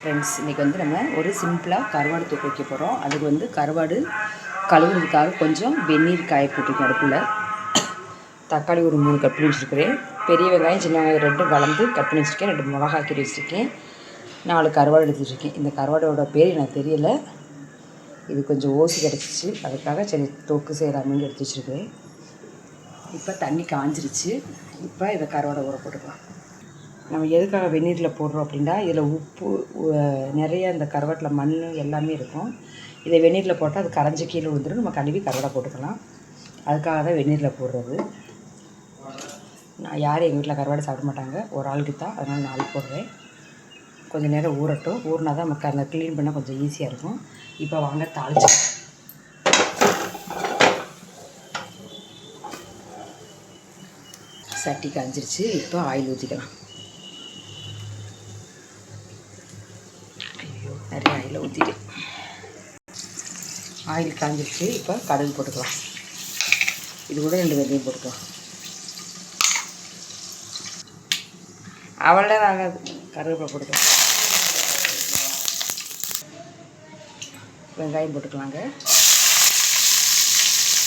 Friends, இன்றைக்கி வந்து நம்ம ஒரு சிம்பிளாக கருவாடு தொக்கு வைக்க போகிறோம். அதுக்கு வந்து கருவாடு கழுவுறதுக்காக கொஞ்சம் வெந்நீர் காய போட்டிருக்கேன் அடுப்பில். தக்காளி ஒரு 3 கட் பண்ணி வச்சுருக்கிறேன். பெரிய வெங்காயம் சின்ன வெங்காயம் 2 கலந்து கட் பண்ணி வச்சுருக்கேன். 2 மிளகாய் கீரை வச்சுருக்கேன். 4 கருவாடு எடுத்து வச்சுருக்கேன். இந்த கருவாடோட பேர் எனக்கு தெரியலை. இது கொஞ்சம் ஓசி கிடச்சிச்சு, அதுக்காக சரி தொக்கு செய்யலாமேன்னு எடுத்து வச்சுருக்கிறேன். இப்போ தண்ணி காஞ்சிருச்சு. இப்போ இதை கருவாடை ஊற போட்டுக்கலாம். நம்ம எதுக்காக வெந்நீரில் போடுறோம் அப்படின்னா, இதில் உப்பு நிறைய இந்த கருவாட்டில் மண் எல்லாமே இருக்கும். இதை வெந்நீரில் போட்டால் அது கரைஞ்சி கீழே விழுந்துடும். நம்ம கழுவி கருவாடை போட்டுக்கலாம். அதுக்காக தான் வெந்நீரில் போடுறது. நான் யாரும் எங்கள் வீட்டில் கருவாடை சாப்பிட மாட்டாங்க, ஒரு ஆளுக்கு தான், அதனால் 4 போடுறேன். கொஞ்சம் நேரம் ஊறட்டும். ஊறினா தான் நமக்கு அந்த க்ளீன் பண்ணால் கொஞ்சம் ஈஸியாக இருக்கும். இப்போ வாங்க தாளிச்சு. சட்டி காஞ்சிருச்சு. இப்போ ஆயில் ஊற்றிக்கலாம். நிறைய ஆயில் ஊற்றிட்டேன். ஆயில் காஞ்சிருச்சு. இப்போ கடுகு போட்டுக்கலாம். இது கூட 2 வெந்தயம் போட்டுக்கலாம். அவ்வளோ ஆகாது, கருவேப்பிலை போட்டுக்கலாம். வெங்காயம் போட்டுக்கலாங்க.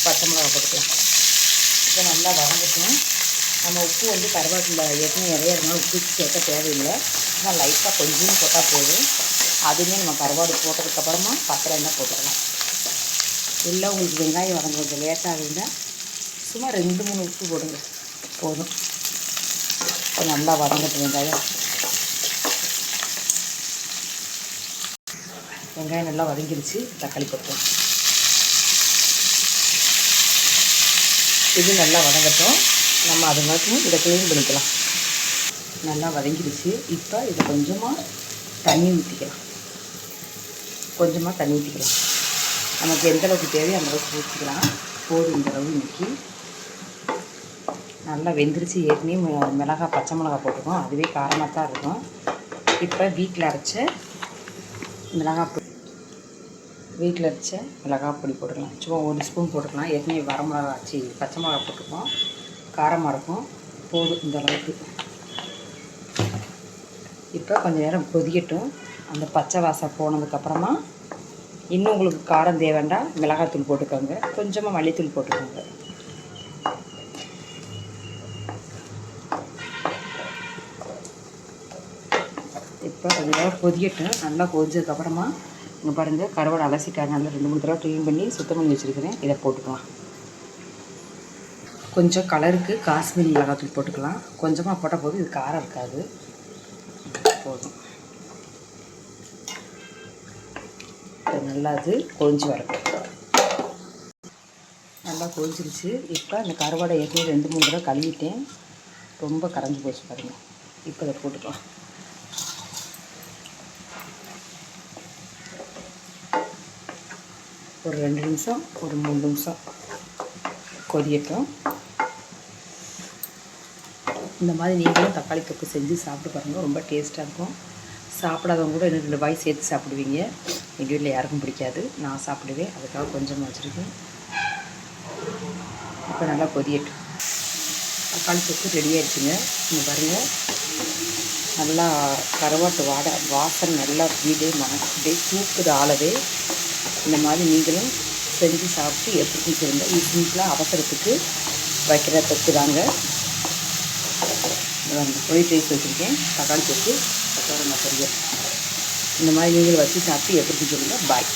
பச்சை மிளகாய் போட்டுக்கலாம். இப்போ நல்லா வதங்கட்டும். நம்ம உப்பு வந்து கருவேப்பிலை ஏற்கனவே நிறைய இருந்தாலும் உப்பு சேர்க்க தேவையில்லை. ஆனால் லைட்டாக கொஞ்சம் போட்டால் போதும். அதுவுமே நம்ம கருவாடு போட்டதுக்கப்புறமா பத்திரம் எண்ணெய் போட்டுக்கலாம். இல்லை உங்களுக்கு வெங்காயம் வதங்க கொஞ்சம் லேட்டாக இருந்தால் சும்மா 2-3 உப்பு போடுங்க போதும். இப்போ நல்லா வதங்கட்டும். வெங்காயம் நல்லா வதங்கிடுச்சு. தக்காளி போட்டுக்கலாம். இது நல்லா வதங்கட்டும். நம்ம அது மட்டும் இதை க்ளீன் பண்ணிக்கலாம். நல்லா வதங்கிடுச்சு. இப்போ இதை கொஞ்சமாக தண்ணி ஊற்றிக்கலாம். நமக்கு எந்த அளவுக்கு தேவையோ அந்த அளவுக்கு ஊற்றிக்கலாம். போதும் இந்த அளவு. இன்றைக்கி நல்லா வெந்துருச்சு. ஏற்கனவே மிளகாய் பச்சை மிளகாய் போட்டுக்கோம், அதுவே காரமாக தான் இருக்கும். இப்போ வீட்டில் அரைச்ச மிளகாய் பொடி போட்டுக்கலாம். சும்மா 1 ஸ்பூன் போட்டுக்கலாம். ஏற்கனவே பச்சை மிளகாய் போட்டுக்கோம், காரமாக இருக்கும். போதும் இந்த அளவுக்கு. இப்போ கொஞ்சம் நேரம் கொதிக்கட்டும். அந்த பச்சை வாசம் போனதுக்கப்புறமா இன்னும் உங்களுக்கு காரம் தேவைண்டா மிளகாத்தூள் போட்டுக்கோங்க, கொஞ்சமாக மல்லித்தூள் போட்டுக்கோங்க. இப்போ கொஞ்சம் நேரம் கொதிக்கட்டும். நல்லா கொதிச்சதுக்கப்புறமா இங்கே பாருங்கள், கருவாடை அலசிட்டாங்க. நல்லா 2-3 தடவை க்ளீன் பண்ணி சுத்தம் பண்ணி வச்சுருக்கிறேன். இதை போட்டுக்கலாம். கொஞ்சம் கலருக்கு காஷ்மீரி மிளகாத்தூள் போட்டுக்கலாம். கொஞ்சமாக போட்டால் போதும், இது காரம் இருக்காது. போதும். நல்லா அது கொதிஞ்சு வரட்டும். நல்லா கொதிச்சிருச்சு. இப்போ அந்த கருவாடை ஏற்கனவே 2-3 தடவை கழுவிட்டேன். ரொம்ப கரைஞ்சி போச்சு பாருங்கள். இப்போ இதை போட்டுக்கலாம். ஒரு 2 நிமிஷம், ஒரு 3 நிமிஷம் கொதியட்டும். இந்த மாதிரி நீங்களும் தக்காளி தொக்கு செஞ்சு சாப்பிட்டு பாருங்கள், ரொம்ப டேஸ்ட்டாக இருக்கும். சாப்பிடாதவங்க கூட இன்னும் 2 வாய் சேர்த்து சாப்பிடுவீங்க. எங்கள் வீட்டில் யாருக்கும் பிடிக்காது, நான் சாப்பிடுவேன். அதுக்காக கொஞ்சமாக வச்சுருக்கேன். இப்போ நல்லா கொதியட்டும். தக்காளி தொக்கு ரெடி ஆகிடுச்சுங்க. இங்கே பாருங்கள், நல்லா கருவாட்டு வாசனை நல்லா வீடே மணக்குதே, தூக்குது ஆளவே. இந்த மாதிரி நீங்களும் செஞ்சு சாப்பிட்டு எப்படி சொல்லுங்க. இது சிம்பிளாக அவசரத்துக்கு வைக்கிற தொக்கு தாங்க. ஒயிட் ரைஸ் வச்சுருக்கேன், தக்காளி தொக்கு, தக்காளி மசாலா. இந்த மாதிரி நீங்கள் வச்சு சாப்பிட்டு எப்படி சொல்லுங்கள். பாய்.